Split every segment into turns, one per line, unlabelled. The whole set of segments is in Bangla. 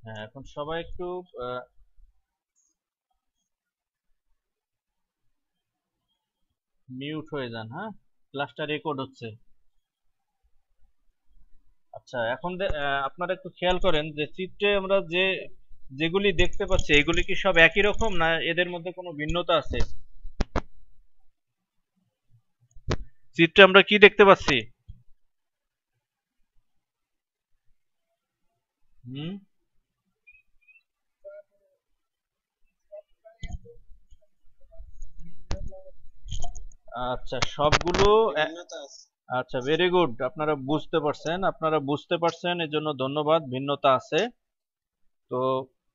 হ্যাঁ, এখন সবাই একটু মিউট হয়ে যান। হ্যাঁ, ক্লাসটা রেকর্ড হচ্ছে। আচ্ছা, এখন আপনারা একটু খেয়াল করেন যে চিত্রে আমরা যেগুলি দেখতে পাচ্ছি এগুলি কি সব একই রকম না এদের মধ্যে কোনো ভিন্নতা আছে? চিত্রে আমরা কি দেখতে পাচ্ছি? হুম। আচ্ছা, সবগুলো আচ্ছা, ভেরি গুড। আপনারা বুঝতে পারছেন, এর জন্য ধন্যবাদ। ভিন্নতা আছে। তো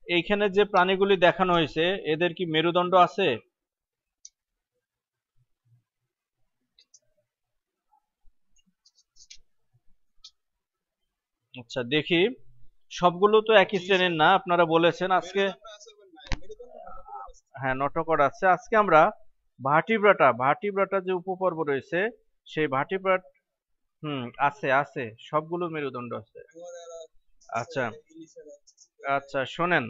এইখানে যে প্রাণীগুলি দেখানো হয়েছে এদের কি মেরুদণ্ড আছে? আচ্ছা, দেখি। সবগুলো তো একই শ্রেণীর না, আপনারা বলেছেন আজকে। হ্যাঁ, নটোকর আছে। আজকে আমরা ভার্টিব্রাটা যে উপপর্ব রয়েছে সেই ভার্টিব্রাট। হুম, আছে আছে, সবগুলো মেরুদণ্ড আছে। আচ্ছা আচ্ছা, শোনেন।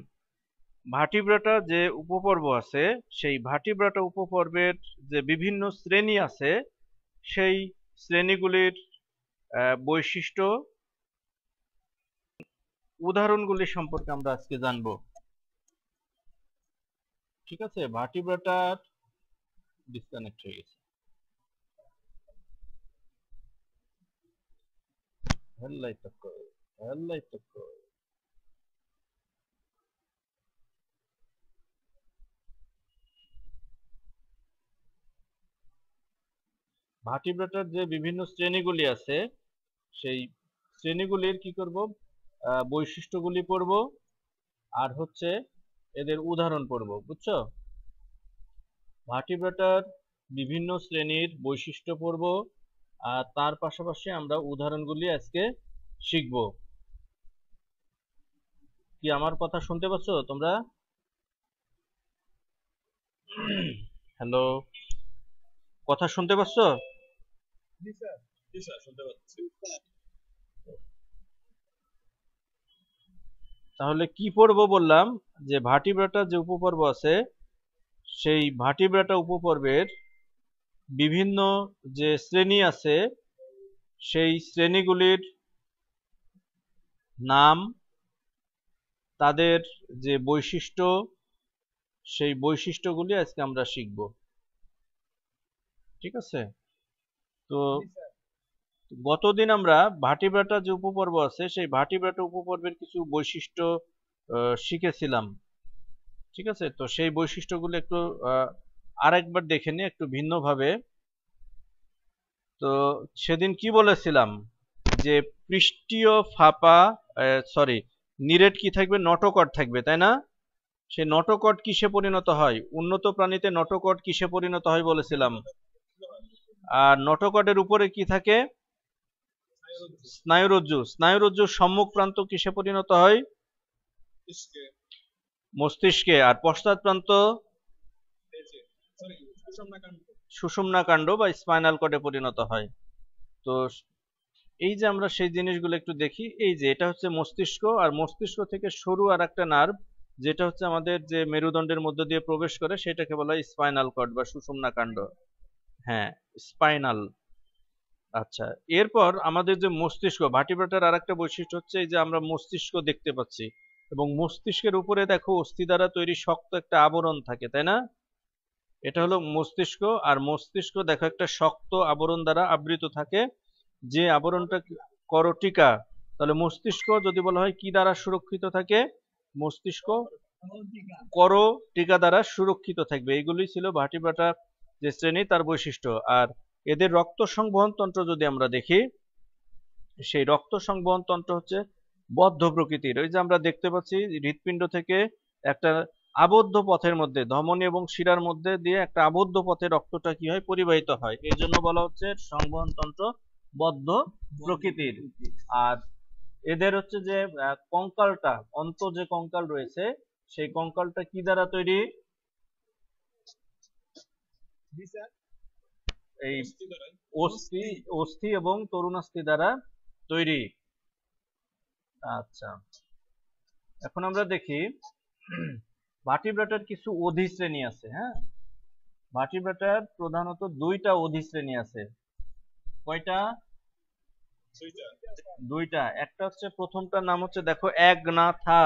ভার্টিব্রাটা যে উপপর্ব আছে সেই ভার্টিব্রাটা উপপর্বের যে বিভিন্ন শ্রেণী আছে সেই শ্রেণীগুলির বৈশিষ্ট্য উদাহরণগুলি সম্পর্কে আমরা আজকে জানবো। ঠিক আছে, ভার্টিব্রাটার ডিসকানেক্ট হয়ে গেছে। হেডলাইট অফ করে, হেডলাইট অফ করে। ভার্টিব্রাটার যে বিভিন্ন শ্রেণীগুলি আছে সেই শ্রেণীগুলির কি করব, বৈশিষ্ট্যগুলি পড়ব, আর হচ্ছে এদের উদাহরণ পড়ব। বুঝছো? ভার্টিব্রাটার বিভিন্ন শ্রেণীর বৈশিষ্ট্য পড়ব, আর তার পাশাপাশি আমরা উদাহরণগুলি আজকে শিখব। কি আমার কথা শুনতে পাচ্ছ তোমরা? হ্যালো, কথা শুনতে পাচ্ছ? তাহলে কি পড়বো বললাম, যে ভার্টিব্রাটা যে উপপর্ব আছে সেই ভার্টিব্রাটা উপপর্বের বিভিন্ন যে শ্রেণী আছে সেই শ্রেণীগুলির নাম, তাদের যে বৈশিষ্ট্য, সেই বৈশিষ্ট্যগুলি আজকে আমরা শিখব। ঠিক আছে? তো গতদিন আমরা ভার্টিব্রাটা যে উপপর্ব আছে সেই ভার্টিব্রাটা উপপর্বের কিছু বৈশিষ্ট্য শিখেছিলাম। ঠিক আছে, তো সেই বৈশিষ্ট্যগুলো একটু আরেকবার দেখে নিই একটু ভিন্নভাবে। তো সেদিন কি বলেছিলাম, যে পৃষ্ঠীয় ফাঁপা, সরি, নিরেট কি থাকবে, নটোকট থাকবে, তাই না? সেই নটোকট কিসে পরিণত হয়? উন্নত প্রাণীতে নটোকট কিসে পরিণত হয় বলেছিলাম? আর নটোকটের উপরে কি থাকে? স্নায়ুরজ্জু। স্নায়ুরজ্জুর সম্মুখ প্রান্ত কিসে পরিণত হয়? মস্তিষ্কে। আর পশ্চাৎ প্রান্ত সুষুম্না কাণ্ড বা স্পাইনাল কর্ডে পরিণত হয়। তো এই যে আমরা সেই জিনিসগুলো একটু দেখি, এই যে এটা হচ্ছে মস্তিষ্ক, আর মস্তিষ্ক থেকে সরু আর একটা নার্ভ যেটা হচ্ছে আমাদের যে মেরুদণ্ডের মধ্য দিয়ে প্রবেশ করে সেটাকে বলা হয় স্পাইনাল কর্ড বা সুষুম্না কাণ্ড। হ্যাঁ, স্পাইনাল। আচ্ছা, এরপর আমাদের যে মস্তিষ্ক, ভার্টিব্রাটার আরেকটা বৈশিষ্ট্য হচ্ছে এই যে আমরা মস্তিষ্ক দেখতে পাচ্ছি, এবং মস্তিষ্কের উপরে দেখো অস্থি দ্বারা তৈরি শক্ত একটা আবরণ থাকে, তাই না? এটা হলো মস্তিষ্ক। আর মস্তিষ্ক দেখো একটা শক্ত আবরণ দ্বারা আবৃত থাকে, যে আবরণটা করটিকা। তাহলে মস্তিষ্ক যদি বলা হয় কি দ্বারা সুরক্ষিত থাকে, মস্তিষ্ক করটিকা দ্বারা সুরক্ষিত থাকবে। এইগুলি ছিল ভার্টিব্রাটা যে শ্রেণী তার বৈশিষ্ট্য। আর এদের রক্ত সংবহন তন্ত্র যদি আমরা দেখি, সেই রক্ত সংবহন তন্ত্র হচ্ছে বদ্ধ প্রকৃতির। ওই যে আমরা দেখতে পাচ্ছি হৃৎপিণ্ড থেকে একটা আবদ্ধ পথের মধ্যে, ধমনী এবং শিরার মধ্যে দিয়ে একটা আবদ্ধ পথে রক্তটা কি হয়, পরিবাহিত হয়। এই জন্য বলা হচ্ছে সংবহন তন্ত্র বদ্ধ প্রকৃতির। আর এদের হচ্ছে যে কঙ্কালটা, অন্ত যে কঙ্কাল রয়েছে সেই কঙ্কালটা কি দ্বারা তৈরি? এই অস্থি, অস্থি এবং তরুণাস্থি দ্বারা তৈরি। আচ্ছা, এখন আমরা দেখি ভার্টিব্রেটার কিছু অধিশ্রেণী আছে। হ্যাঁ, ভার্টিব্রেটার প্রধানত দুইটা অধিশ্রেণী আছে। কয়টা? দুইটা। একটা হচ্ছে, প্রথমটার নাম হচ্ছে দেখো অ্যাগনাথা।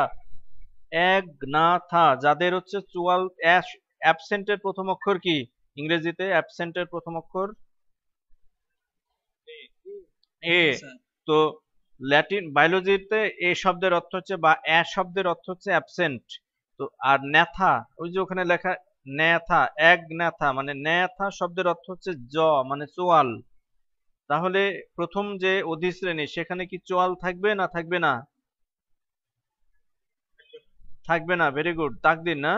অ্যাগনাথা, যাদের হচ্ছে চুয়াল অ্যাবসেন্টের প্রথম অক্ষর কি? ইংরেজিতে অ্যাবসেন্টের প্রথম অক্ষর এ। তো ল্যাটিন বায়োলজিতে এ শব্দের অর্থ হচ্ছে, বা এ শব্দের অর্থ হচ্ছে অ্যাবসেন্ট। তো আর ন্যাথা, ওই যে ওখানে লেখা ন্যাথা, অ্যাগন্যাথা মানে ন্যাথা শব্দের অর্থ হচ্ছে জ মানে চোয়াল। তাহলে প্রথম যে অধিশ্রেণী, সেখানে কি চোয়াল থাকবে না থাকবে না? থাকবে না। ভেরি গুড, তাকদিন না?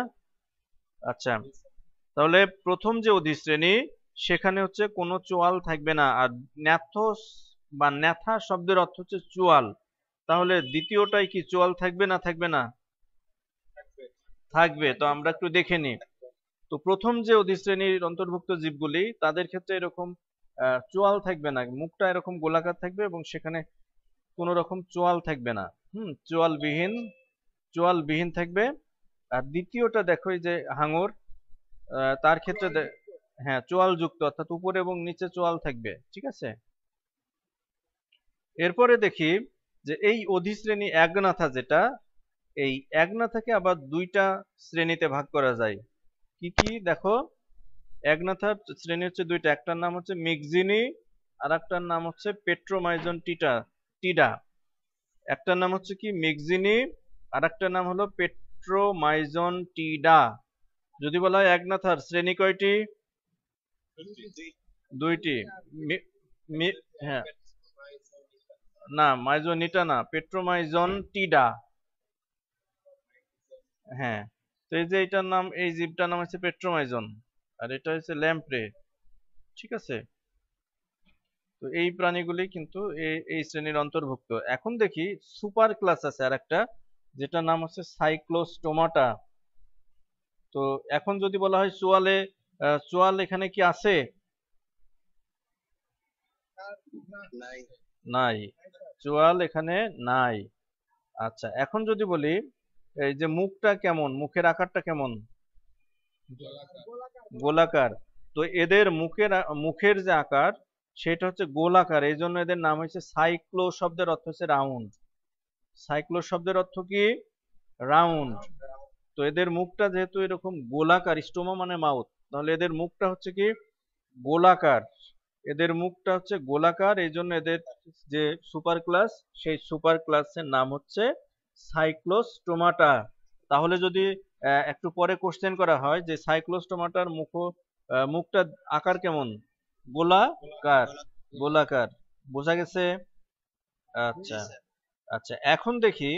আচ্ছা, তাহলে প্রথম যে অধিশ্রেণী, সেখানে হচ্ছে কোনো চোয়াল থাকবে না। আর ন্যাথোস বা ন্যাথা শব্দের অর্থ হচ্ছে চোয়াল। তাহলে দ্বিতীয়টাই কি চোয়াল থাকবে না থাকবে না? থাকবে। তো আমরা একটু দেখে নিই। তো প্রথম যে অধিশ্রেণীর অন্তর্ভুক্ত জীবগুলি, তাদের ক্ষেত্রে এরকম চোয়াল থাকবে না, মুখটা এরকম গোলাকার থাকবে এবং সেখানে কোনো রকম চোয়াল থাকবে না। চোয়ালবিহীন থাকবে। আর দ্বিতীয়টা দেখো, এই যে হাঙর, তার ক্ষেত্রে হ্যাঁ চোয়াল যুক্ত, অর্থাৎ উপরে এবং নিচে চোয়াল থাকবে। ঠিক আছে। এরপরে দেখি যে এই অধিশ্রেণী অ্যাগনাথা, যেটা এই অ্যাগনাথাকে আবার দুইটা শ্রেণীতে ভাগ করা যায়। কি কি দেখো, অ্যাগনাথার শ্রেণী হচ্ছে দুইটা। একটার নাম হচ্ছে মিগজিনি, আর একটার নাম হচ্ছে পেট্রোমাইজন টিডা। একটার নাম হচ্ছে কি মিগজিনি, আর একটার নাম হলো পেট্রোমাইজন টিডা। যদি বলা হয় অ্যাগনাথার শ্রেণী কয়টি? দুইটি। হ্যাঁ, না মাইজোনিটা না, পেট্রোমাইজন টিডা। হ্যাঁ, তো এই যে এটার নাম, এই জীবটার নাম হচ্ছে পেট্রোমাইজন, আর এটা হচ্ছে ল্যাম্প্রে। ঠিক আছে। তো এই প্রাণীগুলি কিন্তু এই শ্রেণীর অন্তর্ভুক্ত। এখন দেখি সুপার ক্লাস আছে আর একটা, যেটার নাম হচ্ছে সাইক্লোস্টোমাটা। তো এখন যদি বলা হয় চোয়ালে, চোয়াল এখানে কি আছে? নাই, চোয়াল এখানে নাই। আচ্ছা, এখন যদি বলি এই যে মুখটা কেমন, মুখের আকারটা কেমন? গোলাকার। তো এদের মুখের যে আকার, সেটা হচ্ছে গোলাকার, এই জন্য এদের নাম হচ্ছে সাইক্লো শব্দের অর্থ হচ্ছে রাউন্ড। সাইক্লো শব্দের অর্থ কি? রাউন্ড। তো এদের মুখটা যেহেতু এরকম গোলাকার, স্টোমা মানে মাউথ, তাহলে এদের মুখটা হচ্ছে কি গোলাকার। এদের মুখটা হচ্ছে গোলাকার, এই জন্য এদের যে সুপার ক্লাস, সেই সুপার ক্লাসের নাম হচ্ছে সাইক্লোস্টোমাটা। তাহলে যদি একটু পরে কোশ্চেন করা হয় যে সাইক্লোস্টোমাটার মুখটা আকার কেমন? গোলাকার। গোলাকার, বোঝা গেছে? আচ্ছা। আচ্ছা, এখন দেখি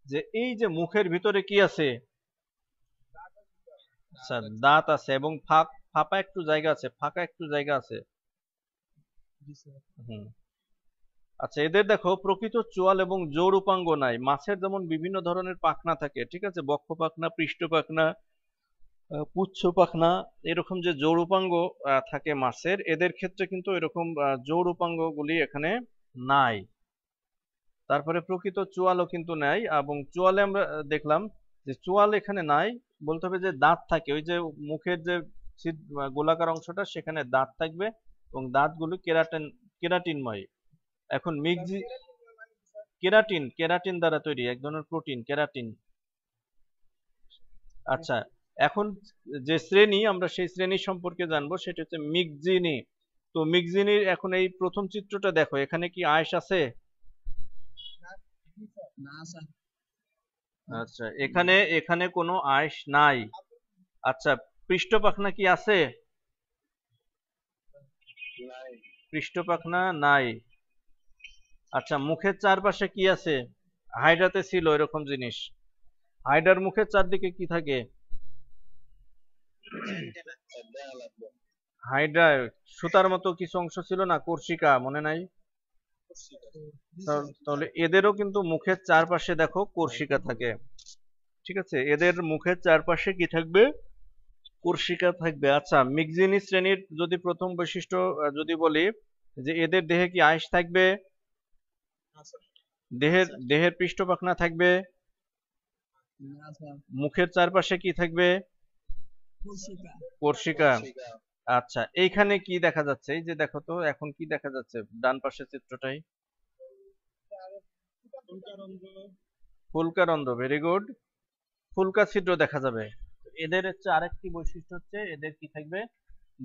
যে এই যে মুখের ভিতরে কি আছে। আচ্ছা, দাঁত আছে এবং ফাঁপা একটু জায়গা আছে, ফাঁকা একটু জায়গা আছে। হুম। আচ্ছা, এদের দেখো প্রকৃত চোয়াল এবং জৌরূপাঙ্গ নাই। মাছের যেমন বিভিন্ন ধরনের পাখনা থাকে, ঠিক আছে, বক্ষ পাখনা, পৃষ্ঠ পাখনা, পুচ্ছ পাখনা, এরকম যে জৌরূপাঙ্গ থাকে মাছের, এদের ক্ষেত্রে কিন্তু এরকম জৌরূপাঙ্গ গুলি এখানে নাই। তারপরে প্রকৃত চোয়ালও কিন্তু নাই, এবং চোয়ালে আমরা দেখলাম যে চোয়াল এখানে নাই। বলতে হবে যে দাঁত থাকে, ওই যে মুখের যে গোলাকার অংশটা, সেখানে দাঁত থাকবে এবং দাঁতগুলো কেরাটিনময়। এখন কেরাটিন, কেরাটিন দ্বারা তৈরি, এক ধরনের প্রোটিন, কেরাটিন। আচ্ছা, এখন যে শ্রেণী, আমরা সেই শ্রেণী সম্পর্কে জানবো, সেটা হচ্ছে মিগজিনি। তো মিগজিনির এখন এই প্রথম চিত্রটা দেখো, এখানে কি আঁশ আছে? আচ্ছা, এখানে এখানে কোনো আঁশ নাই। আচ্ছা, পৃষ্ঠ পাখনা কি আছে? পৃষ্ঠ পাখনা নাই। আচ্ছা, মুখের চারপাশে কি আছে? হাইড্রাতে ছিল এরকম জিনিস। হাইড্রার মুখের চারদিকে কি থাকে? হাইড্রার সুতার মতো কিছু অংশ ছিল না, কর্ষিকা, মনে নাই? তাহলে এদেরও কিন্তু মুখের চারপাশে দেখো কর্ষিকা থাকে। ঠিক আছে, এদের মুখের চারপাশে কি থাকবে? কর্ষিকা থাকবে। আচ্ছা, মিগজিনি শ্রেণীর যদি প্রথম বৈশিষ্ট্য যদি বলি, যে এদের দেহে কি আঁশ থাকবে? দেহের পৃষ্ঠ পাখনা থাকবে। মুখের চারপাশে কি থাকবে? কর্ষিকা। আচ্ছা, এইখানে কি দেখা যাচ্ছে? এই যে দেখো তো এখন কি দেখা যাচ্ছে ডান পাশের চিত্রটাই? ফুলকারন্ধ্র, ভেরি গুড। ফুলকা ছিদ্র দেখা যাবে। এদের হচ্ছে আরেকটি বৈশিষ্ট্য হচ্ছে এদের কি থাকবে?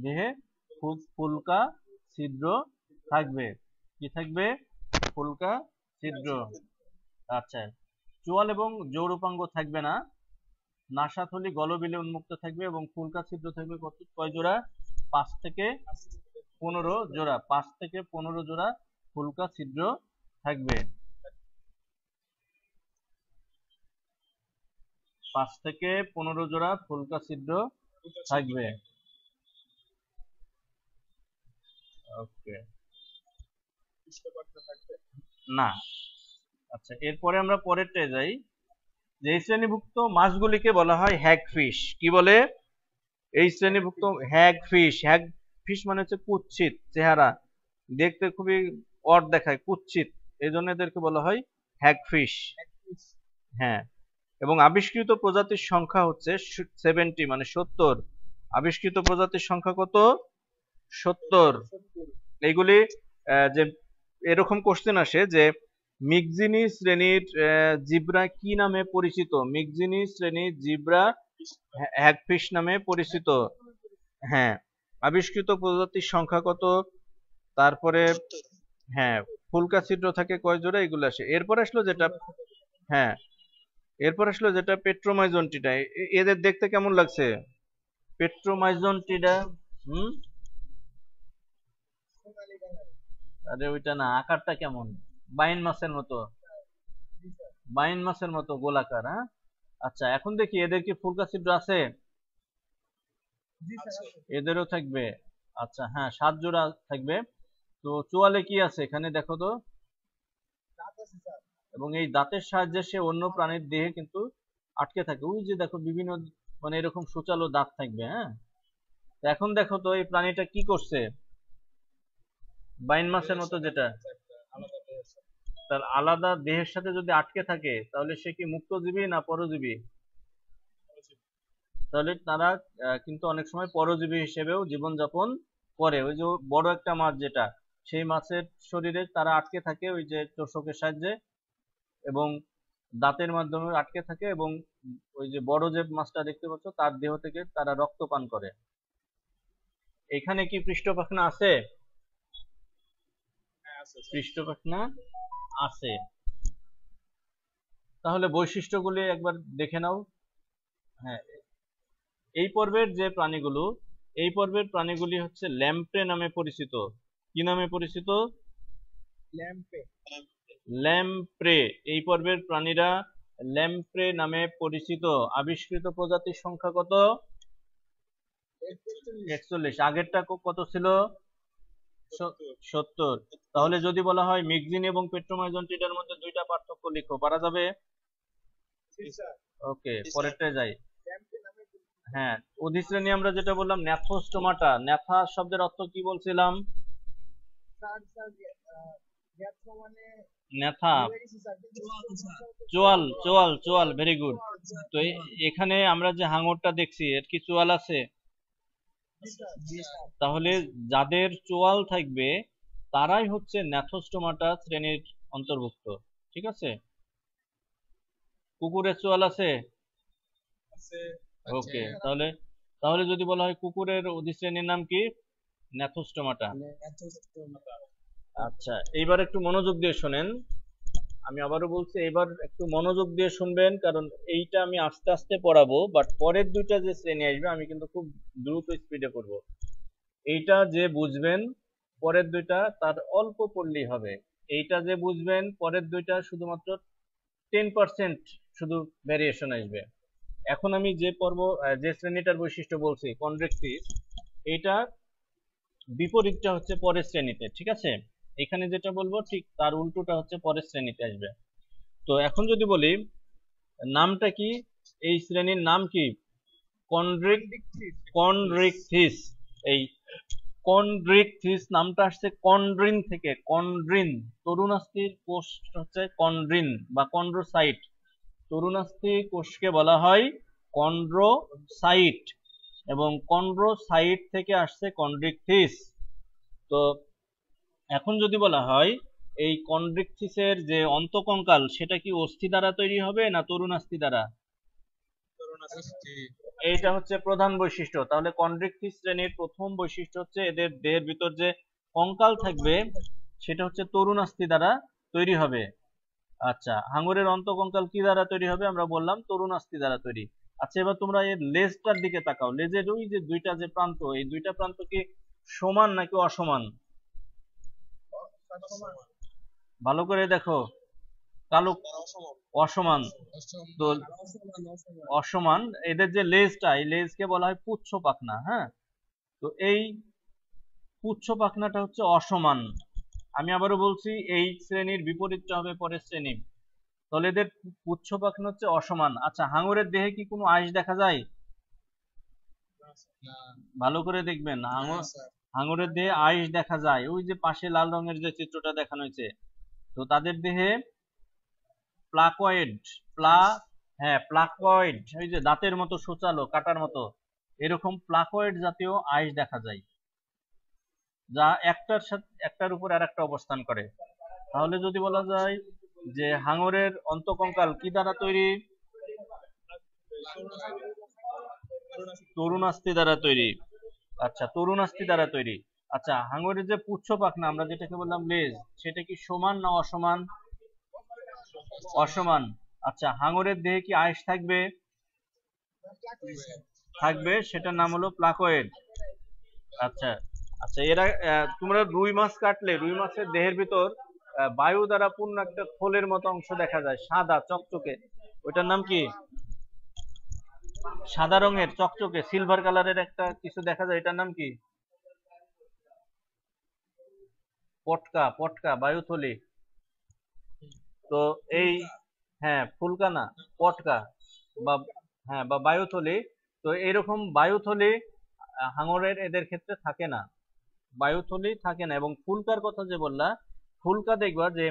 দেহে ফুলকা ছিদ্র থাকবে। কি থাকবে? ফুলকা ছিদ্র। আচ্ছা, চোয়াল এবং যৌরপাঙ্গ থাকবে না। নাসাথলি গলবিলে উন্মুক্ত থাকবে এবং ফুলকা ছিদ্র থাকবে কয় জোড়া? 5 থেকে 15 জোড়া। 5 থেকে 15 জোড়া ফুলকা ছিদ্র থাকবে। 5 থেকে 15 জোড়া ফুলকা ছিদ্র থাকবে। ওকে, না। আচ্ছা, এরপরে আমরা পরেরটায় যাই। যে শ্রেণীভুক্ত মাছগুলিকে বলা হয় হ্যাগফিশ। কি বলে? এই শ্রেণীভুক্ত হ্যাগফিশ। হ্যাগফিশ মানে হচ্ছে কুৎসিত চেহারা, দেখতে খুবই অড দেখায়, কুৎসিত, এই জন্য এদেরকে বলা হয় হ্যাগফিশ। হ্যাঁ, এবং আবিষ্কৃত প্রজাতির সংখ্যা হচ্ছে 70, মানে 70। আবিষ্কৃত প্রজাতির সংখ্যা কত? 70। এইগুলি যে এরকম কোশ্চেন আসে যে মিগজিনি শ্রেণীর জিব্রা কি নামে পরিচিত? মিগজিনি শ্রেণীর জিব্রা হ্যাগফিশ নামে পরিচিত। হ্যাঁ, আবিষ্কৃত প্রজাতির সংখ্যা কত? তারপরে হ্যাঁ, ফুলকা ছিদ্র থাকে কয় জোড়া? এগুলো আসে। এরপর আসলো যেটা, হ্যাঁ, এরপর আসলো যেটা পেট্রোমাইজন্টিডা। এদের দেখতে কেমন লাগছে? পেট্রোমাইজন্টিডা। হুম, আরে ওইটা না, আকারটা কেমন? বাইন মাছের মতো। বাইন মাছের মতো গোলাকার। হ্যাঁ, আচ্ছা, এখন দেখি এদের কি ফুলকা ছিদ্র আছে? এদেরও থাকবে। আচ্ছা, হ্যাঁ, 7 জোড়া থাকবে। তো চোয়ালে কি আছে এখানে দেখো তো। এবং এই দাঁতের সাহায্যে সে অন্য প্রাণীর দেহে কিন্তু আটকে থাকে। ওই যে দেখো বিভিন্ন, মানে এরকম সূচালো দাঁত থাকবে। হ্যাঁ, তো এখন দেখো তো এই প্রাণীটা কি করছে? বাইন মাছের মতো যেটা, তার আলাদা দেহের সাথে যদি আটকে থাকে তাহলে সে কি মুক্তজীবী না পরজীবী? তাহলে তারা কিন্তু অনেক সময় পরজীবী হিসেবেও জীবনযাপন করে। ওই যে বড় একটা মাছ যেটা, সেই মাছের শরীরে তারা আটকে থাকে ওই যে তোষকের সাহায্যে, এবং দাঁতের মাধ্যমে আটকে থাকে, এবং ওই যে বড় যে মাছটা দেখতে পাচ্ছ তার দেহ থেকে তারা রক্ত পান করে। এখানে কি পৃষ্ঠ পাখনা আছে? পৃষ্ঠ পাখনা আছে। তাহলে বৈশিষ্ট্যগুলি একবার দেখে নাও। হ্যাঁ, এই পর্বের প্রাণীগুলি হচ্ছে ল্যাম্প্রে নামে পরিচিত। কি নামে পরিচিত? ল্যাম্প্রে। এই পর্বের প্রাণীরা ল্যাম্প্রে নামে পরিচিত। আবিষ্কৃত প্রজাতির সংখ্যা কত? 41। আগেরটা কত ছিল? 70। তাহলে যদি বলা হয় মিগজিন এবং পেট্রোমাইজন্টিডার মধ্যে দুইটা পার্থক্য লিখো, পারা যাবে? ওকে, পরেরটা যাই। হ্যাঁ, অধিশ্রেণী আমরা যেটা বললাম ন্যাথোস্টোমাটা। ন্যাথা শব্দের অর্থ কি বলছিলাম? ন্যাথা, চোয়াল। চোয়াল, চোয়াল, ভেরি গুড। তো এখানে আমরা যে হাঙরটা দেখছি এর কি চোয়াল আছে? তাহলে যাদের চোয়াল থাকবে তারাই হচ্ছে ন্যাথোস্টোমাটা শ্রেণীর অন্তর্ভুক্ত। ঠিক আছে? কুকুরের চোয়াল আছে? ওকে, তাহলে তাহলে যদি বলা হয় কুকুরের অধিশ্রেণীর নাম কি? ন্যাথোস্টোমাটা। আচ্ছা, এইবার একটু মনোযোগ দিয়ে শোনেন। আমি আবারও বলছি, এবার একটু মনোযোগ দিয়ে শুনবেন, কারণ এইটা আমি আস্তে আস্তে পড়াবো, বাট পরের দুইটা যে শ্রেণী আসবে আমি কিন্তু খুব দ্রুত স্পিডে পড়বো। এইটা যে বুঝবেন পরের দুইটা তার অল্প পড়লেই হবে। এইটা যে বুঝবেন পরের দুইটা শুধুমাত্র 10% শুধু ভ্যারিয়েশন আসবে। এখন আমি যে শ্রেণীটার বৈশিষ্ট্য বলছি কনভেক্সিস, এইটা বিপরীতটা হচ্ছে পরের শ্রেণীতে। ঠিক আছে? এখানে যেটা বলবো ঠিক তার উল্টোটা হচ্ছে পরের শ্রেণীতে আসবে। তো এখন যদি বলি নামটা কি, এই শ্রেণীর নাম কি? কনড্রিকথিস। এই কনড্রিকথিস নামটা আসছে কন্ড্রিন থেকে। কন্ড্রিন, তরুণাস্থির কোষ হচ্ছে কন্ড্রিন বা কন্ড্রোসাইট। তরুণাস্থি কোষকে বলা হয় কন্ড্রোসাইট, এবং কন্ড্রোসাইট থেকে আসছে কন্ড্রিকথিস। তো এখন যদি বলা হয় এই কন্ড্রিকথিসের যে অন্তকঙ্কাল সেটা কি অস্থি দ্বারা তৈরি হবে না তরুণাস্থি দ্বারা? এইটা হচ্ছে প্রধান বৈশিষ্ট্য। তাহলে কন্ড্রিকথিস শ্রেণীর প্রথম বৈশিষ্ট্য হচ্ছে এদের দেহের ভিতর যে কঙ্কাল থাকবে সেটা হচ্ছে তরুণাস্থি দ্বারা তৈরি হবে। আচ্ছা, হাঙরের অন্তকঙ্কাল কি দ্বারা তৈরি হবে? আমরা বললাম তরুণাস্থি দ্বারা তৈরি। আচ্ছা, এবার তোমরা এর লেজটার দিকে তাকাও। লেজের ওই যে দুইটা যে প্রান্ত, এই দুইটা প্রান্ত কি সমান নাকি অসমান? ভালো করে দেখো। কালো, অসমান। তো অসমান, এদের যে লেজটা, এই লেজকে বলা হয় পুচ্ছ পাখনা। হ্যাঁ, তো এই পুচ্ছ পাখনাটা হচ্ছে অসমান। আমি আবারও বলছি, এই শ্রেণীর বিপরীতটা হবে পরের শ্রেণী। তাহলে এদের পুচ্ছ পাখনা হচ্ছে অসমান। আচ্ছা, হাঙরের দেহে কি কোনো আঁশ দেখা যায়? ভালো করে দেখবেন, হাঙরের দেহে আঁশ দেখা যায়। ওই যে পাশে লাল রঙের যে চিত্রটা দেখানো হয়েছে, তো তাদের দেহে প্লাকয়েড, হ্যাঁ প্লাকয়েড, ওই যে দাঁতের মতো সূচালো, কাটার মতো, এরকম প্লাকয়েড জাতীয় আঁশ দেখা যায়, যা একটার সাথে একটার উপর আর একটা অবস্থান করে। তাহলে যদি বলা যায় যে হাঙরের অন্তকঙ্কাল কি দ্বারা তৈরি? তরুণাস্থি দ্বারা তৈরি। আচ্ছা, তরুণাস্থি দ্বারা তৈরি। আচ্ছা, হাঙরের যে পুচ্ছ পাখনা আমরা যেটাকে বললাম লেজ, সেটা কি সমান না অসমান? অসমান। আচ্ছা, হাঙরের দেহে কি আঁশ থাকবে? থাকবে, সেটার নাম হলো প্লাকয়েড। আচ্ছা আচ্ছা, এরা তোমরা রুই মাছ কাটলে রুই মাছের দেহের ভিতর বায়ু দ্বারা পূর্ণ একটা থলের মতো অংশ দেখা যায়, সাদা চকচকে, ওইটার নাম কি? সাদা রঙের চকচকে সিলভার কালারের একটা কিছু দেখা যায়, এটার নাম কি? পটকা, পটকা, বায়ুথলি। তো এই, হ্যাঁ ফুলকা না, পটকা বা, হ্যাঁ বা বায়ুথলি। তো এরকম বায়ুথলি হাঙরের এদের ক্ষেত্রে থাকে না, বায়ুথলি থাকে না। এবং ফুলকার কথা যে বললা, ফুলকা দেখবা যে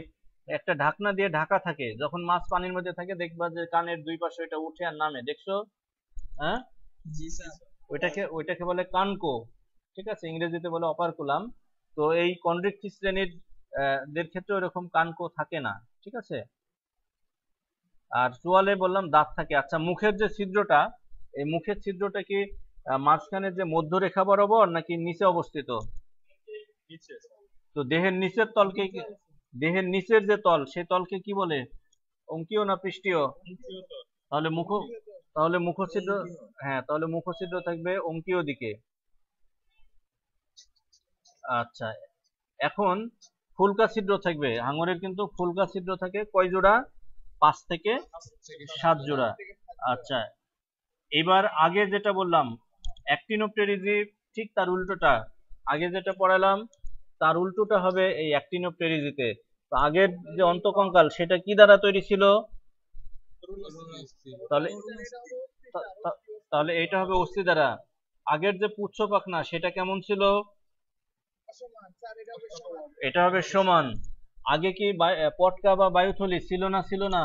একটা ঢাকনা দিয়ে ঢাকা থাকে, যখন মাছ পানির মধ্যে থাকে দেখবা যে কানের দুই পাশে এটা উঠে আর নামে, দেখছো? হ্যাঁ, ওইটাকে বলে কানকো। ঠিক আছে, ইংরেজিতে বলে অপারকুলাম। তো এই কন্ড্রিকথিস শ্রেণীর দের ক্ষেত্রে এরকম কানকো থাকে না। ঠিক আছে, আর চোয়ালে বললাম দাঁত থাকে। আচ্ছা, মুখের যে ছিদ্রটা, এই মুখের ছিদ্রটা কি মাঝখানে যে মধ্যরেখা বরাবর নাকি নিচে অবস্থিত? তো দেহের নিচের তলকে দেহের নিচের যে তল, সে তলকে কি বলে? অঙ্কীয় না পৃষ্ঠীয়? তাহলে তাহলে মুখছিদ্র, হ্যাঁ তাহলে মুখছিদ্র থাকবে অঙ্কীয় দিকে। আচ্ছা, এখন ফুলকা ছিদ্র থাকবে হাঙরের, কিন্তু ফুলকা ছিদ্র থাকে কয় জোড়া? 5 থেকে 7 জোড়া। আচ্ছা, এবার আগে যেটা বললাম অ্যাক্টিনোপটেরিজি, ঠিক তার উল্টোটা, আগে যেটা পড়ালাম তার উল্টোটা হবে এই অ্যাক্টিনোপটেরিজিতে। তো আগের যে অন্তকঙ্কাল সেটা কি দ্বারা তৈরি ছিল? তাহলে তাহলে এটা হবে অস্থি দ্বারা। আগের যে পুচ্ছ পাখনা সেটা কেমন ছিল? এটা হবে সমান। আগে কি পটকা বা বায়ুথলি ছিল না? ছিল না?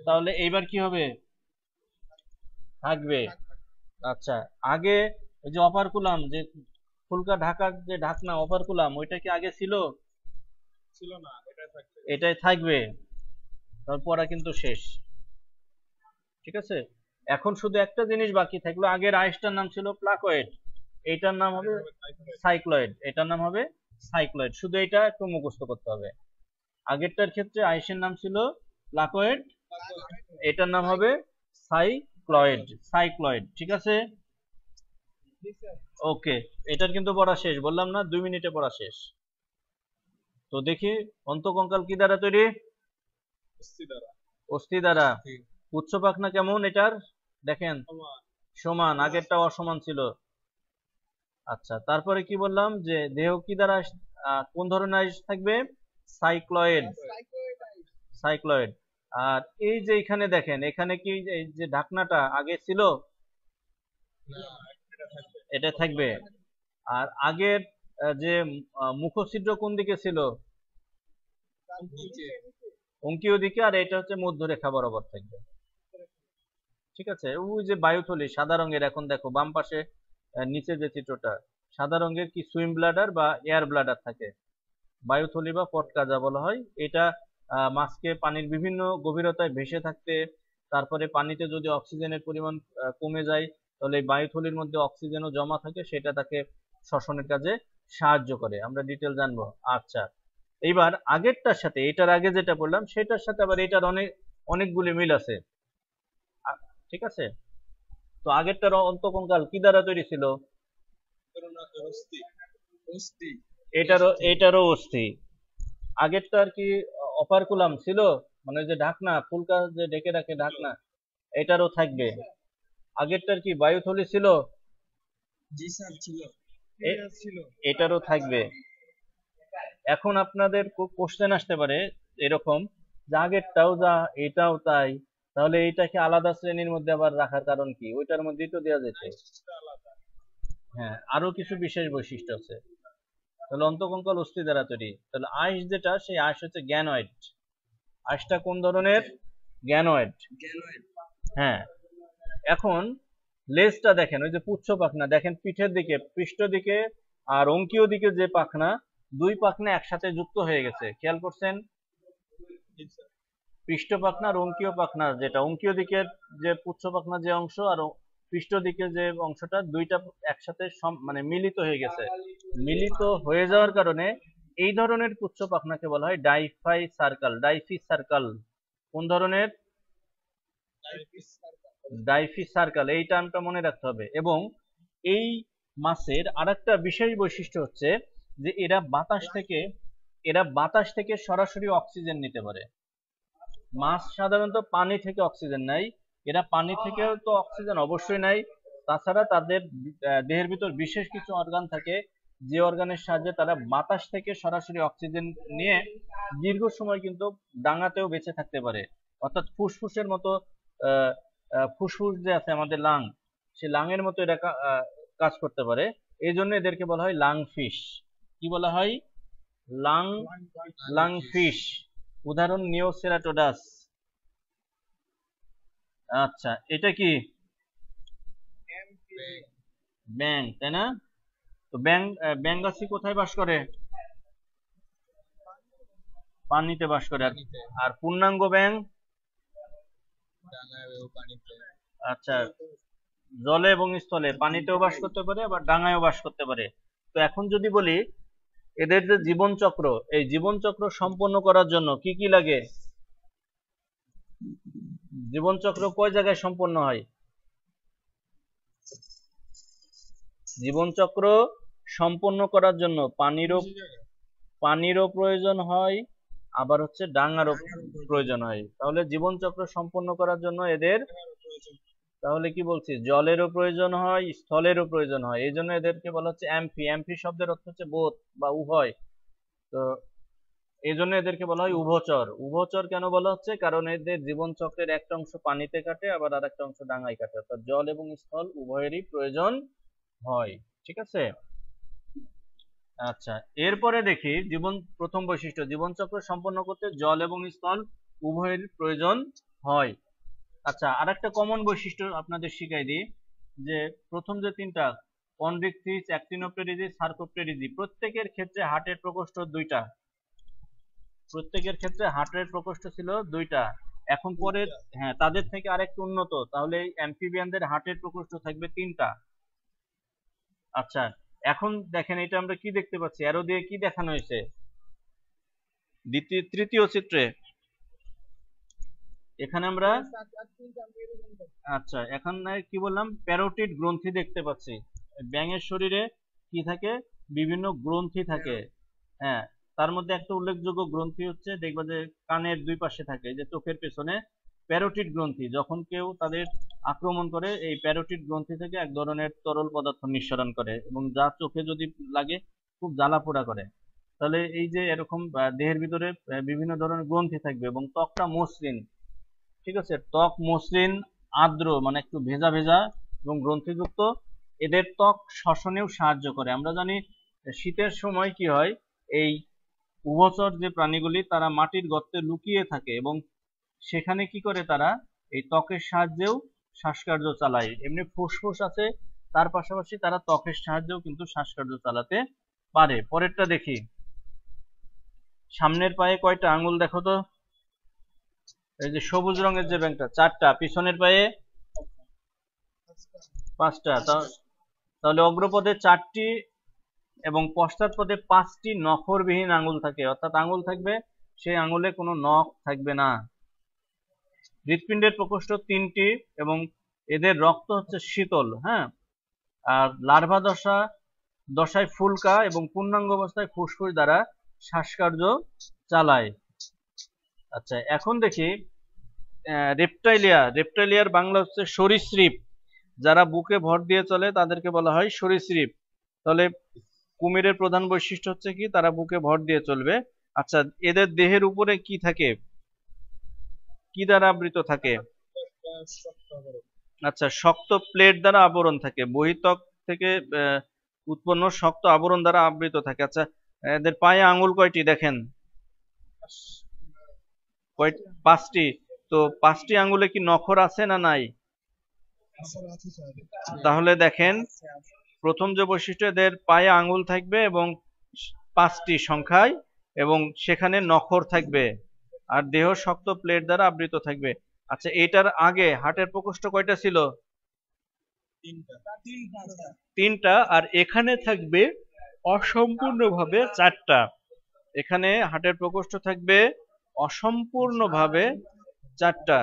তাহলে এইবার কি হবে? থাকবে। আচ্ছা, আগে ওই যে অপারকুলাম, যে ফুলকা ঢাকার যে ঢাকনা অপারকুলাম, ওইটা কি আগে ছিল? এটাই থাকবে। তারপর পড়া কিন্তু শেষ। ঠিক আছে, এখন শুধু একটা জিনিস বাকি থাকলো, আগের আইসটার নাম ছিল প্লাকয়েড, এইটার নাম হবে সাইক্লয়েড, এটার নাম হবে সাইক্লয়েড। শুধু এটা একটু মুখস্থ করতে হবে। আগেরটার ক্ষেত্রে আইসের নাম ছিল প্লাকয়েড, এটার নাম হবে সাইক্লয়েড, সাইক্লয়েড। ঠিক আছে, ওকে, এটার কিন্তু পড়া শেষ, বললাম না 2 মিনিটে পড়া শেষ। তো দেখি অন্তকঙ্কাল কি দ্বারা তৈরি? অস্থি দ্বারা। উচ্চ পাখনা কেমন এটার? দেখেন সমান, আগেরটা অসমান ছিল। আচ্ছা, তারপরে কি বললাম যে দেহ কি দ্বারা কোন ধরনের আইস থাকবে? Cycloid, cycloid. আর এই যে এখানে দেখেন, এখানে কি এই যে ঢাকনাটা আগে ছিল? এটা থাকবে। আর আগের যে মুখছিদ্র কোন দিকে ছিল? অঙ্কীয় দিকে, আর এটা হচ্ছে মধ্যরেখা বরাবর থাকবে। ঠিক আছে, ওই যে বায়ুথলি সাদা রঙের, এখন দেখো বাম পাশে নিচে যে চিত্রটা, সাদা রঙের কি সুইম ব্লাডার বা এয়ার ব্লাডার থাকে, বায়ুথলি বা পটকা যা বলা হয়। এটা মাছকে পানির বিভিন্ন গভীরতায় ভেসে থাকতে, তারপরে পানিতে যদি অক্সিজেনের পরিমাণ কমে যায়, তাহলে এই বায়ুথলির মধ্যে অক্সিজেনও জমা থাকে, সেটা তাকে শ্বসনের কাজে সাহায্য করে। আমরা ডিটেল জানবো। আচ্ছা, এইবার আগেরটার সাথে, এটার আগে যেটা বললাম সেটার সাথে আবার এটার অনেকগুলি মিল আছে। ঠিক আছে, তো আগেরটার অন্তঃকঙ্কাল কি দ্বারা তৈরি ছিল? এটারও অস্থি। আগেরটার কি অপারকুলাম ছিল, মানে যে ঢাকনা, ফুলকা যে ঢেকে রাখে ঢাকনা, এটারও থাকবে। আগেরটার কি বায়ুথলি ছিল? জি স্যার ছিল। এটারও থাকবে। এখন আপনাদের কোশ্চেন আসতে পারে এরকম, যে আগেরটাও যা এটাও তাই, তাহলে এইটাকে আলাদা শ্রেণীর মধ্যে আবার রাখার কারণ কি? ওইটার মধ্যেই তো দেওয়া যেত। হ্যাঁ, আরো কিছু বিশেষ বৈশিষ্ট্য আছে। তাহলে অন্তঃকঙ্কাল অস্থি দ্বারা তৈরি। তাহলে আঁশ যেটা, সেই আঁশ হচ্ছে গ্যানয়েড। আঁশটা কোন ধরনের? গ্যানয়েড। হ্যাঁ, এখন লেজটা দেখেন, ওই যে পুচ্ছ পাখনা দেখেন পিঠের দিকে, পৃষ্ঠ দিকে আর অঙ্কীয় দিকে যে পাখনা, দুই পাখনা একসাথে যুক্ত হয়ে গেছে, খেয়াল করছেন? পৃষ্ঠ পাখনা আর অঙ্কীয় পাখনা, যেটা অঙ্কীয় দিকের যে পুচ্ছ পাখনা যে অংশ আর পৃষ্ঠ দিকে যে অংশটা, দুইটা একসাথে মানে মিলিত হয়ে গেছে। মিলিত হয়ে যাওয়ার কারণে এই ধরনের পুচ্ছ পাখনাকে বলা হয় ডাইফাই সার্কাল, ডাইফি সার্কাল। কোন ধরনের? ডাইফি সার্কাল, এই টার্মটা মনে রাখতে হবে। এবং এই মাছের আরেকটা বিশেষ বৈশিষ্ট্য হচ্ছে যে এরা বাতাস থেকে সরাসরি অক্সিজেন নিতে পারে। মাছ সাধারণত পানি থেকে অক্সিজেন নেয়, এরা পানি থেকেও তো অক্সিজেন অবশ্যই নেয়, তাছাড়া তাদের দেহের ভিতর বিশেষ কিছু অর্গান থাকে, যে অর্গানের সাহায্যে তারা বাতাস থেকে সরাসরি অক্সিজেন নিয়ে দীর্ঘ সময় কিন্তু ডাঙাতেও বেঁচে থাকতে পারে। অর্থাৎ ফুসফুসের মতো, ফুসফুস যে আছে আমাদের লাং, সে লাংয়ের মতো এরা কাজ করতে পারে। এই জন্য এদেরকে বলা হয় লাং ফিশ। কি বলা হয়? Lung fish. উদাহরণ নিওসেরাটোডাস। আচ্ছা, এটা কি? ব্যাং, তাই না? তো ব্যাঙ্গাসি কোথায় বাস করে? পানিতে বাস করে। আর পূর্ণাঙ্গ ব্যাং? আচ্ছা, জলে এবং স্থলে, পানিতেও বাস করতে পারে আবার ডাঙায়ও বাস করতে পারে। তো এখন যদি বলি এদের যে জীবন চক্র, এই জীবন চক্র সম্পন্ন করার জন্য কি কি লাগে? জীবন চক্র কয় জায়গায় সম্পন্ন হয়? জীবন চক্র সম্পন্ন করার জন্য পানিরও প্রয়োজন হয়, আবার হচ্ছে ডাঙারও প্রয়োজন হয়। তাহলে জীবন চক্র সম্পন্ন করার জন্য এদের, তাহলে কি বলছি, জলেরও প্রয়োজন হয়, স্থলেরও প্রয়োজন হয়। এই জন্য এদেরকে বলা হচ্ছে অ্যাম্ফি। অ্যাম্ফি শব্দের অর্থ হচ্ছে বোথ বা উভয়। তো এই জন্য এদেরকে বলা হয় উভচর। উভচর কেন বলা হচ্ছে? কারণ এদের জীবন চক্রের একটা অংশ পানিতে কাটে, আবার আর একটা অংশ ডাঙায় কাটে, অর্থাৎ জল এবং স্থল উভয়েরই প্রয়োজন হয়। ঠিক আছে। আচ্ছা, এরপরে দেখি প্রথম বৈশিষ্ট্য, জীবন চক্র সম্পন্ন করতে জল এবং স্থল উভয়ের প্রয়োজন হয়। আচ্ছা, আর একটা কমন বৈশিষ্ট্য আপনাদের শিখাই দিই, যে প্রথম যে তিনটা, কনভিক্সিস, অ্যাক্টিনোপ্টেরিজিস, সার্কোপ্টেরিজি, প্রত্যেকের ক্ষেত্রে হার্টের প্রকোষ্ঠ দুইটা। প্রত্যেকের ক্ষেত্রে হার্টের প্রকোষ্ঠ ছিল দুইটা। এখন পরে, হ্যাঁ, তাদের থেকে আরেকটু উন্নত, তাহলে অ্যাম্ফিবিয়ানদের হার্টের প্রকোষ্ঠ থাকবে তিনটা। আচ্ছা, এখন দেখেন এটা আমরা কি দেখতে পাচ্ছি, অ্যারো দিয়ে কি দেখানো হয়েছে তৃতীয় চিত্রে? এখানে আমরা, আচ্ছা, এখানে কি বললাম, প্যারোটিড গ্রন্থি দেখতে পাচ্ছি। ব্যাঙের শরীরে কি থাকে? বিভিন্ন গ্রন্থি থাকে। হ্যাঁ, তার মধ্যে একটা উল্লেখযোগ্য গ্রন্থি হচ্ছে, দেখবা যে কানের দুই পাশে থাকে, যে চোখের পেছনে প্যারোটিড গ্রন্থি। যখন কেউ তাদের আক্রমণ করে, এই প্যারোটিড গ্রন্থি থেকে এক ধরনের তরল পদার্থ নিঃসরণ করে, এবং যা চোখে যদি লাগে খুব জ্বালা পোড়া করে। তাহলে এই যে এরকম দেহের ভিতরে বিভিন্ন ধরনের গ্রন্থি থাকবে, এবং ত্বকটা মসৃণ। ঠিক আছে, ত্বক মসৃণ, আর্দ্র, মানে একটু ভেজা ভেজা এবং গ্রন্থিযুক্ত। এদের ত্বক শ্বসনেও সাহায্য করে। আমরা জানি শীতের সময় কি হয়, এই উভচর যে প্রাণীগুলি তারা মাটির গর্তে লুকিয়ে থাকে এবং সেখানে কি করে তারা এই ত্বকের সাহায্যেও শ্বাসকার্য চালায়। এমনি ফুসফুস আছে, তার পাশাপাশি তারা ত্বকের সাহায্যেও কিন্তু শ্বাসকার্য চালাতে পারে। পরেরটা দেখি, সামনের পায়ে কয়টা আঙ্গুল দেখো তো? এই যে সবুজ রঙের যে ব্যাংকটা, 4টা। পিছনের পায়ে 5টা। তাহলে অগ্রপদে 4টি এবং পশ্চাৎ পদে 5টি নখরবিহীন আঙ্গুল থাকে, অর্থাৎ আঙ্গুল থাকবে, সেই আঙ্গুলে কোনো নখ থাকবে না। হৃৎপিণ্ডের প্রকোষ্ঠ 3টি এবং এদের রক্ত হচ্ছে শীতল। হ্যাঁ, আর লার্ভা দশায় ফুলকা এবং পূর্ণাঙ্গ অবস্থায় ফুসফুস দ্বারা শ্বাসকার্য চালায়। আচ্ছা, এখন দেখি রেপ্টাইলিয়ার বাংলা হচ্ছে সরীসৃপ। যারা বুকে ভর দিয়ে চলে তাদেরকে বলা হয় সরীসৃপ। তাহলে কুমিরের প্রধান বৈশিষ্ট্য হচ্ছে কি, তারা বুকে ভর দিয়ে চলবে। আচ্ছা, এদের দেহের উপরে কি থাকে, কি দ্বারা আবৃত থাকে? আচ্ছা, শক্ত প্লেট দ্বারা আবরণ থাকে, বহিঃত্বক থেকে উৎপন্ন শক্ত আবরণ দ্বারা আবৃত থাকে। আচ্ছা, এদের পায়ে আঙ্গুল কয়টি দেখেন? 5টি। তো 5টি আঙ্গুলে কি নখর আছে না নাই? তাহলে দেখেন, প্রথম যে বৈশিষ্ট্য, এদের পায়ে আঙ্গুল থাকবে এবং 5টি সংখ্যায় এবং সেখানে নখর থাকবে আর দেহ শক্ত প্লেট দ্বারা আবৃত থাকবে। আচ্ছা, এটার আগে হার্টের প্রকোষ্ঠ কয়টা ছিল? 3টা। আর এখানে থাকবে অসম্পূর্ণভাবে 4টা। এখানে হার্টের প্রকোষ্ঠ থাকবে অসম্পূর্ণভাবে 4টা।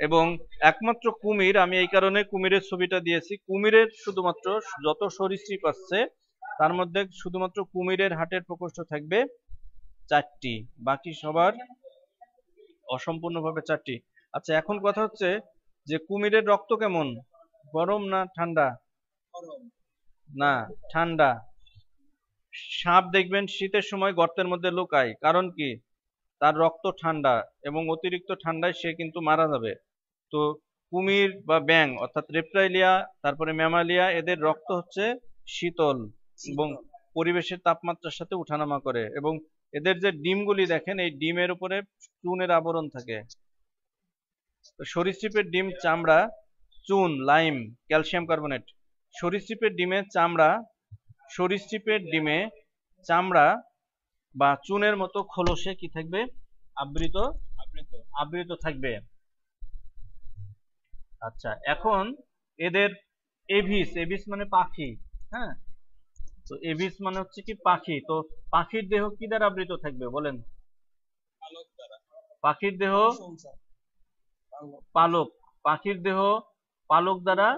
এবং একমাত্র কুমির, আমি এই কারণে কুমিরের ছবিটা দিয়েছি, কুমিরের শুধুমাত্র যত সরীসৃপ আছে তার মধ্যে শুধুমাত্র কুমিরের হার্টের প্রকোষ্ঠ থাকবে 4টি, বাকি সবার অসম্পূর্ণভাবে 4টি। আচ্ছা, এখন কথা হচ্ছে যে কুমিরের রক্ত কেমন, গরম না ঠান্ডা? না, ঠান্ডা। সাপ দেখবেন শীতের সময় গর্তের মধ্যে লুকায়, কারণ কি? তার রক্ত ঠান্ডা এবং অতিরিক্ত ঠান্ডায় সে কিন্তু মারা যাবে। তো কুমির বা ব্যাং অর্থাৎ রেপ্টাইলিয়া, তারপরে ম্যামালিয়া, এদের রক্ত হচ্ছে শীতল এবং পরিবেশের তাপমাত্রার সাথে উঠানামা করে। এবং এদের যে ডিমগুলি দেখেন, এই ডিমের উপরে চুনের আবরণ থাকে। তো সরীসৃপের ডিম চামড়া, চুন, লাইম, ক্যালসিয়াম কার্বনেট। সরীসৃপের ডিমে চামড়া বা চুনের মতো খোলসে কি থাকবে? আবৃত থাকবে। আচ্ছা, এখন এদের এভিস মানে পাখি। হ্যাঁ, তো এভিস মানে হচ্ছে কি পাখি। তো পাখির দেহ কি দ্বারা আবৃত থাকবে বলেন? পাখির দেহ পাখির দেহ পালক দ্বারা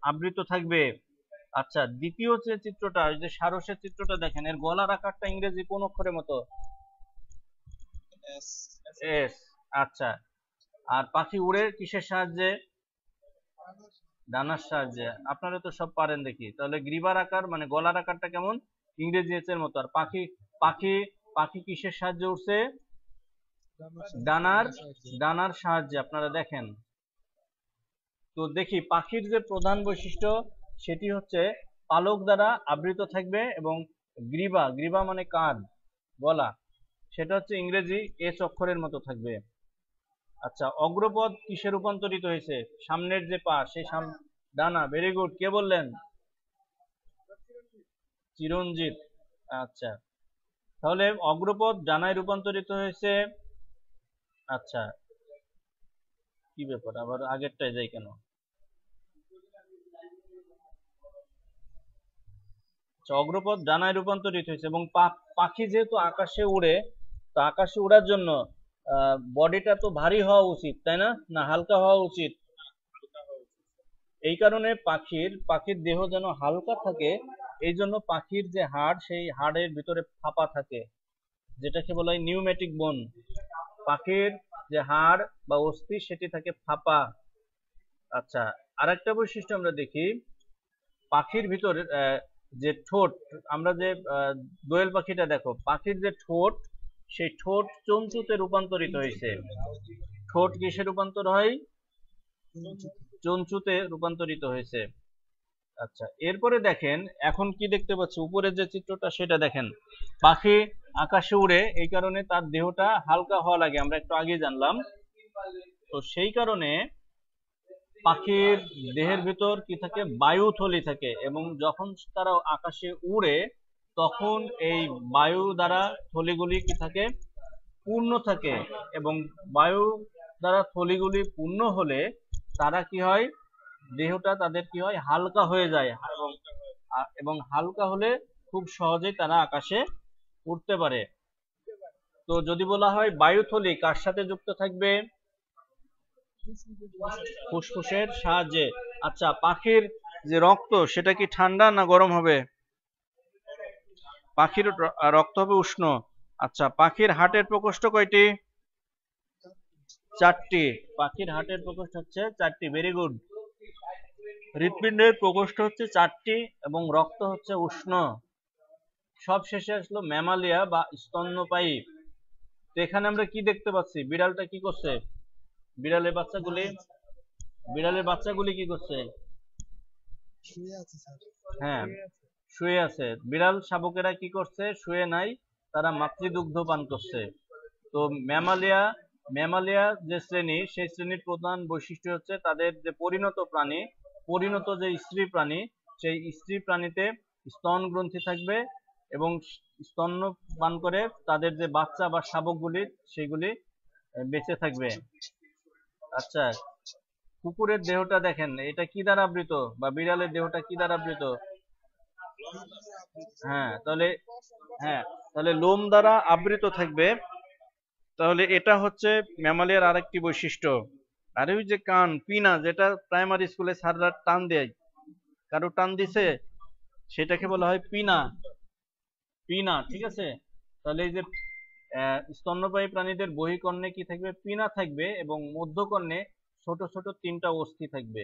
আবৃত থাকবে। আচ্ছা, দ্বিতীয় যে চিত্রটা, ওই যে সারসের চিত্রটা দেখেন, এর গলার আকারটা ইংরেজি কোন অক্ষরের মতো? এস। আচ্ছা, আর পাখি উড়ে কিসের সাহায্যে? ডানার সাহায্যে। আপনারা তো সব পারেন দেখি। তাহলে গ্রীবার আকার মানে গলার আকারটা কেমন? ইংরেজি এস এর মতো। আর পাখি কিসের সাহায্যে উঠছে? ডানার সাহায্যে। আপনারা দেখেন। তো দেখি, পাখির যে প্রধান বৈশিষ্ট্য সেটি হচ্ছে পালক দ্বারা আবৃত থাকবে এবং গ্রীবা মানে কাঁধ, গলা, সেটা হচ্ছে ইংরেজি এস অক্ষরের মতো থাকবে। আচ্ছা, অগ্রপদ কিসে রূপান্তরিত হয়েছে? সামনের যে পা, সেই ডানা। Very good. কে বললেন? চিরঞ্জিত। আচ্ছা, তাহলে অগ্রপদ ডানায় রূপান্তরিত হয়েছে। আচ্ছা, কি ব্যাপার, আবার আগেরটায় যাই কেন? অগ্রপদ ডানায় রূপান্তরিত হয়েছে এবং পাখি যেহেতু আকাশে উড়ে, তো আকাশে ওড়ার জন্য বডিটা তো ভারী হওয়া উচিত, তাই না? না হালকা হওয়া উচিত? এই কারণে পাখির দেহ যেন হালকা থাকে, এই জন্য পাখির যে হাড়, সেই হাড়ের ভিতরে ফাঁপা থাকে, যেটাকে বলা হয় নিউমেটিক বোন। পাখির যে হাড় বা অস্থি সেটি থাকে ফাঁপা। আচ্ছা, আরেকটা বৈশিষ্ট্য আমরা দেখি, পাখির ভিতরে যে ঠোঁট, আমরা যে দোয়েল পাখিটা দেখো, পাখির যে ঠোঁট, সেই ঠোঁট চঞ্চুতে রূপান্তরিত হয়েছে। ঠোঁট কিসে রূপান্তর হয়? চঞ্চুতে রূপান্তরিত হয়েছে। আচ্ছা, এরপরে দেখেন, এখন কি দেখতে পাচ্ছি, উপরের যে চিত্রটা সেটা দেখেন, আকাশে উড়ে, এই কারণে তার দেহটা হালকা হওয়া লাগে, আমরা একটু আগে জানলাম। তো সেই কারণে পাখির দেহের ভিতর কি থাকে, বায়ুথলি থাকে, এবং যখন তারা আকাশে উড়ে তখন এই বায়ু দ্বারা থলিগুলি কি থাকে, পূর্ণ থাকে। এবং বায়ু দ্বারা থলিগুলি পূর্ণ হলে তারা কি হয়, দেহটা তাদের কি হয়, হালকা হয়ে যায়, এবং হালকা হলে খুব সহজেই তারা আকাশে উড়তে পারে। তো যদি বলা হয় বায়ুথলি কার সাথে যুক্ত থাকবে, ফুসফুসের সাহায্যে। আচ্ছা, পাখির যে রক্ত সেটা কি ঠান্ডা না গরম হবে? পাখির রক্ত হবে উষ্ণ। আচ্ছা, পাখির হার্টের প্রকোষ্ঠ কয়টি? 4টি। পাখির হার্টের প্রকোষ্ঠ হচ্ছে 4টি। Very good. হৃৎপিণ্ডের প্রকোষ্ঠ হচ্ছে 4টি এবং রক্ত হচ্ছে উষ্ণ। সব শেষে আসলো ম্যামালিয়া বা স্তন্যপায়ী। তো এখানে আমরা কি দেখতে পাচ্ছি, বিড়ালটা কি করছে, বিড়ালের বাচ্চাগুলি কি করছে? হ্যাঁ, শুয়ে আছে। বিড়াল শাবকেরা কি করছে, শুয়ে নাই, তারা মাতৃদুগ্ধ পান করছে। তো ম্যামালিয়া যে শ্রেণী, সেই শ্রেণীর প্রধান বৈশিষ্ট্য হচ্ছে তাদের যে পরিণত যে স্ত্রী প্রাণী, সেই স্ত্রী প্রাণীতে স্তন গ্রন্থি থাকবে এবং স্তন পান করে তাদের যে বাচ্চা বা শাবকগুলি সেগুলি বেঁচে থাকবে। আচ্ছা, কুকুরের দেহটা দেখেন, এটা কি দ্বারা আবৃত, বা বিড়ালের দেহটা কি দ্বারা আবৃত? হ্যাঁ, তাহলে লোম দ্বারা আবৃত থাকবে। তাহলে এটা হচ্ছে ম্যামালিয়ার আরেকটি বৈশিষ্ট্য। আর ওই যে কান, পিনা, যেটা প্রাইমারি স্কুলে স্যাররা টান দেয়, কারো টান দিছে, সেটাকে বলা হয় পিনা। ঠিক আছে। তাহলে এই যে স্তন্যপায়ী প্রাণীদের বহিকর্ণে কি থাকবে, পিনা থাকবে, এবং মধ্যকর্ণে ছোট ছোট 3টা অস্থি থাকবে।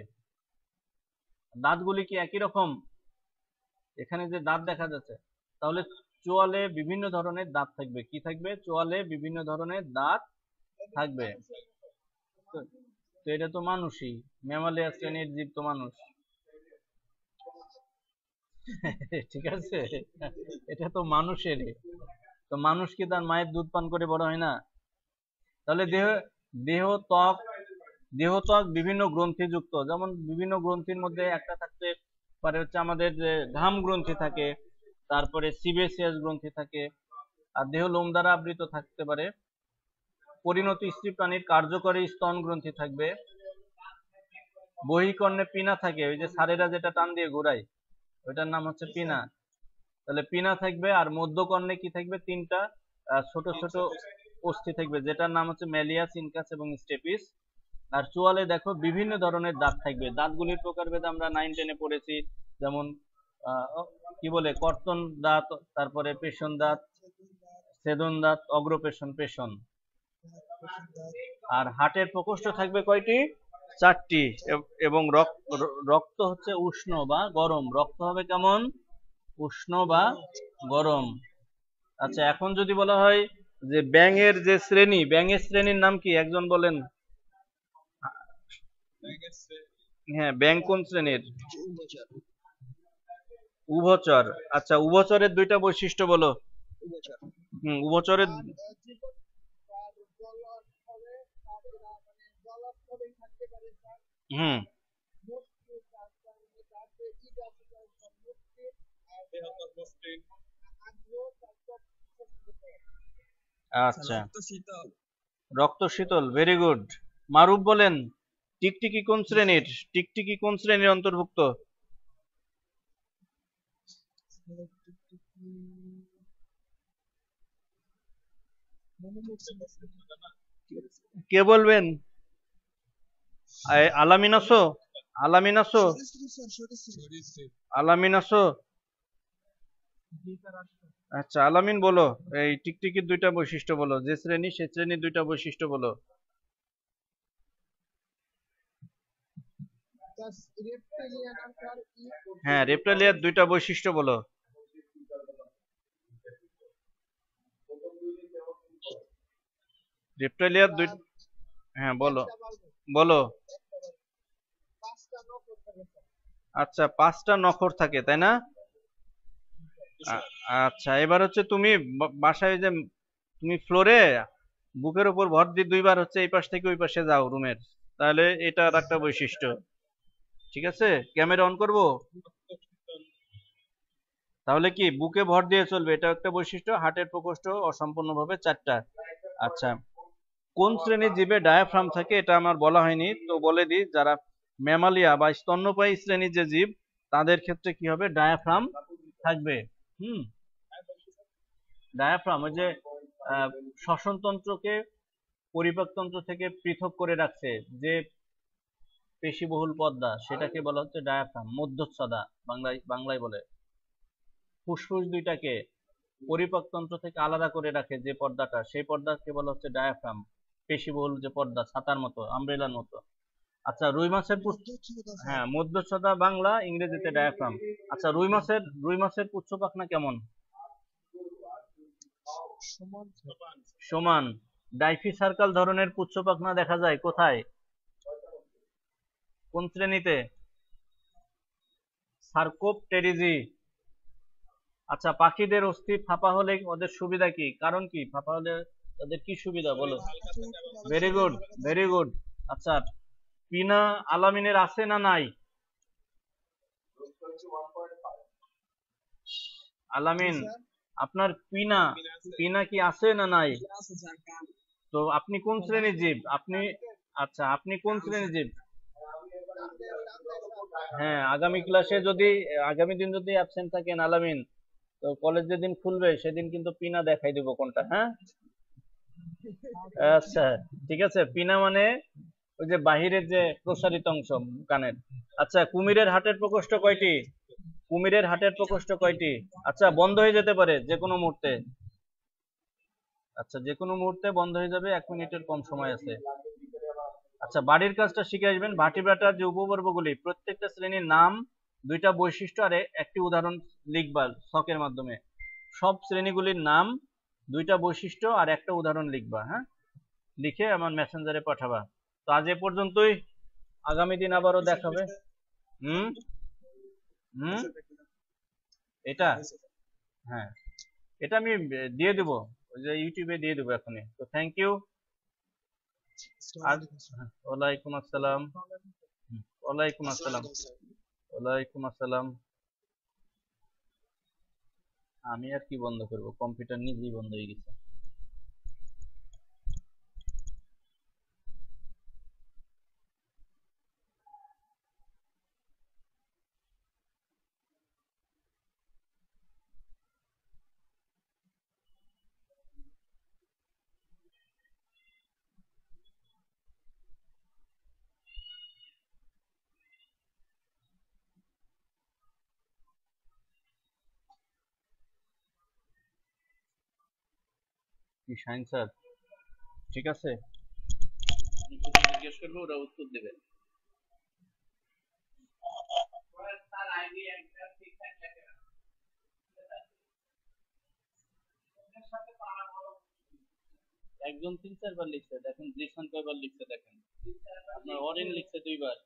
দাঁতগুলি কি একই রকম? এখানে যে দাঁত দেখা যাচ্ছে, তাহলে চোয়ালে বিভিন্ন ধরনের দাঁত থাকবে। কি থাকবে? চোয়ালে বিভিন্ন ধরনের দাঁত থাকবে। তো এটা তো মানুষই, ম্যামালিয়া শ্রেণীর জীব তো মানুষ। ঠিক আছে, এটা তো মানুষেরই। তো মানুষ কি তার মায়ের দুধ পান করে বড় হয় না? তাহলে দেহ দেহ ত্বক বিভিন্ন গ্রন্থি যুক্ত, যেমন বিভিন্ন গ্রন্থির মধ্যে একটা থাকতে পারে হচ্ছে আমাদের যে ঘাম গ্রন্থি থাকে, তারপরে সিবেসিয়াস গ্রন্থি থাকে, আর দেহ লোম দ্বারা আবৃত থাকতে পারে। পরিণত স্ত্রী প্রাণীর কার্যকরী স্তন গ্রন্থি থাকবে। বহিকর্ণে পিনা থাকে, ওই যে সারেরা যেটা টান দিয়ে ঘোরায়, ওইটার নাম হচ্ছে পিনা। তাহলে পিনা থাকবে। আর মধ্যকর্ণে কি থাকবে, 3টা ছোট ছোট অস্থি থাকবে, যেটার নাম হচ্ছে ম্যালিয়াস, ইনকাস এবং স্টেপিস। আর চোয়ালে দেখো বিভিন্ন ধরনের দাঁত থাকবে। দাঁতগুলির প্রকারভেদ আমরা 9-10-এ পড়েছি, যেমন কি বলে, কর্তন দাঁত, তারপরে পেশন দাঁত, ছেদন দাঁত, পেশন। আর হার্টের প্রকোষ্ঠ থাকবে কয়টি? 4টি। এবং রক্ত হচ্ছে উষ্ণ বা গরম। রক্ত হবে কেমন? উষ্ণ বা গরম। আচ্ছা, এখন যদি বলা হয় যে ব্যাঙের যে শ্রেণী, ব্যাঙের শ্রেণীর নাম কি, একজন বলেন। হ্যাঁ, ব্যাঙ কোন শ্রেণীর? উভচর। আচ্ছা, উভচরের 2টা বৈশিষ্ট্য বলো। উভচরের হুম আচ্ছা, রক্ত শীতল। Very good. মারুফ বলেন, টিকটিকি কোন শ্রেণীর? টিকটিকি কোন শ্রেণীর অন্তর্ভুক্ত? কে বলবেন? আলামিন আসো, আলামিন আসো, আলামিন আসো। আচ্ছা, আলামিন বলো, এই টিকটিকির 2টা বৈশিষ্ট্য বলো, যে শ্রেণী সে শ্রেণীর 2টা বৈশিষ্ট্য বলো। হ্যাঁ, রেপ্টালিয়ার 2টা বৈশিষ্ট্য বলো। রেপ্টালিয়ার হ্যাঁ বলো, বলো। আচ্ছা, 5টা নখর থাকে, তাই না? আ- আচ্ছা, এবার হচ্ছে তুমি বাসায় যে তুমি ফ্লোরে বুকের উপর ভর দিয়ে দুইবার হচ্ছে এই পাশ থেকে ওই পাশে যাও রুমের, তাহলে এটা আর একটা বৈশিষ্ট্য। ঠিক আছে, ক্যামেরা অন করব, তাহলে কি বুকে ভর দিয়ে চলবে, এটা একটা বৈশিষ্ট্য। হার্টের প্রকোষ্ঠ অসম্পূর্ণভাবে 4টা। আচ্ছা, কোন শ্রেণীর জীবে ডায়াফ্রাম থাকে এটা আমার বলা হয়নি, তো বলে দিই, যারা ম্যামালিয়া বা স্তন্যপায়ী শ্রেণীর যে জীব, তাদের ক্ষেত্রে কি হবে, ডায়াফ্রাম থাকবে। হুম, ডায়াফ্রাম ওই যে আহ, শ্বসনতন্ত্রকে পরিপাকতন্ত্র থেকে পৃথক করে রাখছে যে পেশিবহুল পর্দা, সেটাকে বলা হচ্ছে ডায়াফ্রাম, মধ্যচ্ছদা বাংলায় বাংলায় বলে। ফুসফুস দুইটাকে পরিপাকতন্ত্র থেকে আলাদা করে রাখে যে পর্দাটা, সেই পর্দাকে বলা হচ্ছে ডায়াফ্রাম, পেশিবহুল যে পর্দা, ছাতার মতো, আমব্রেলার মতো। আচ্ছা, রুই মাছের হ্যাঁ, মধ্যচ্ছদা বাংলা, ইংরেজিতে ডায়াফ্রাম। আচ্ছা, রুই মাছের পুচ্ছ পাখনা কেমন? সমান। ডাইফি সার্কাল ধরনের পুচ্ছ পাখনা দেখা যায় কোথায়, কোন শ্রেণীতে? সার্কোপটেরিজি। আচ্ছা, পাখিদের অস্থি ফাঁপা হলে ওদের সুবিধা কি, কারণ কি, ফাঁপা হলে তাদের কি সুবিধা বলো? Very good, very good. আচ্ছা, পিনা আলামিনের আছে না নাই? আলামিন, আপনার পিনা, পিনা কি আছে না নাই? তো আপনি কোন শ্রেণীর জীব আপনি? আচ্ছা, আপনি কোন শ্রেণীর জীব? হ্যাঁ, আগামী ক্লাসে যদি, আগামী দিন যদি অ্যাবসেন্ট থাকেন আলামিন, তো কলেজ যেদিন খুলবে সেদিন কিন্তু পিনা দেখাই দিব কোনটা, হ্যাঁ? আচ্ছা, ঠিক আছে। পিনা মানে ওই যে বাহিরের যে প্রসারিত অংশ কানের। আচ্ছা, কুমিরের হাটের প্রকোষ্ঠ কয়টি? কুমিরের হাটের প্রকোষ্ঠ কয়টি? আচ্ছা, বন্ধ হয়ে যেতে পারে যে কোনো মুহূর্তে। আচ্ছা, যে কোনো মুহূর্তে বন্ধ হয়ে যাবে, 1 মিনিটের কম সময় আছে। আচ্ছা, বাড়ির কাজটা শিখে আসবেন। ভার্টিব্রাটার যে উপবর্গগুলি, প্রত্যেকটা শ্রেণীর নাম, দুইটা বৈশিষ্ট্য আর একটি উদাহরণ লিখবা ছকের মাধ্যমে। সব শ্রেণীগুলির নাম, দুইটা বৈশিষ্ট্য আর একটা উদাহরণ লিখবা, হ্যাঁ? লিখে আমার মেসেঞ্জারে পাঠাবা। তো আজ এ পর্যন্তই, আগামী দিন আবারও দেখা হবে। হুম হুম এটা, হ্যাঁ, এটা আমি দিয়ে দেবো, ওই যে ইউটিউবে দিয়ে দেবো এখনই। তো থ্যাংক ইউ। আজ, ওয়ালাইকুম আসসালাম। ওয়ালাইকুম আসসালাম। ওয়ালাইকুম আসসালাম। আমি আর কি বন্ধ করব, কম্পিউটার নিজেই বন্ধ হয়ে গেছে। কি শাইন স্যার, ঠিক আছে, জিজ্ঞেস করবো, ওরা উত্তর দেবে। একজন 3-4 বার লিখছে, দেখেন জিসান কয়বার লিখছে, দেখেন আপনার অরিন লিখছে 2 বার।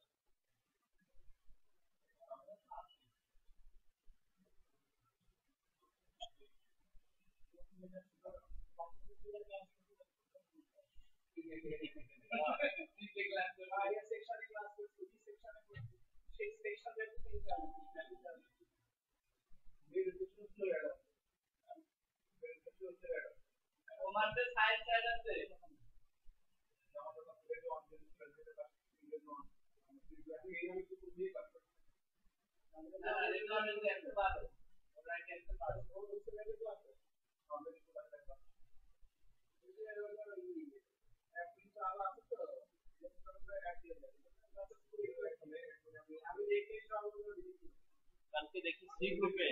কালকে দেখি সি গ্রুপে,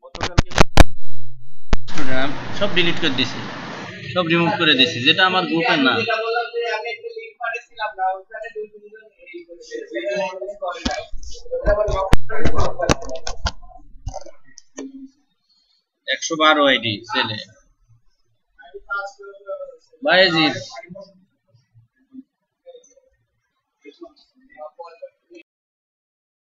গতকালকে সব ডিলিট করে দিছি, সব রিমুভ করে দিছি, যেটা আমার গ্রুপের না। 112 আইডি ছেলে, বায়েজিদ।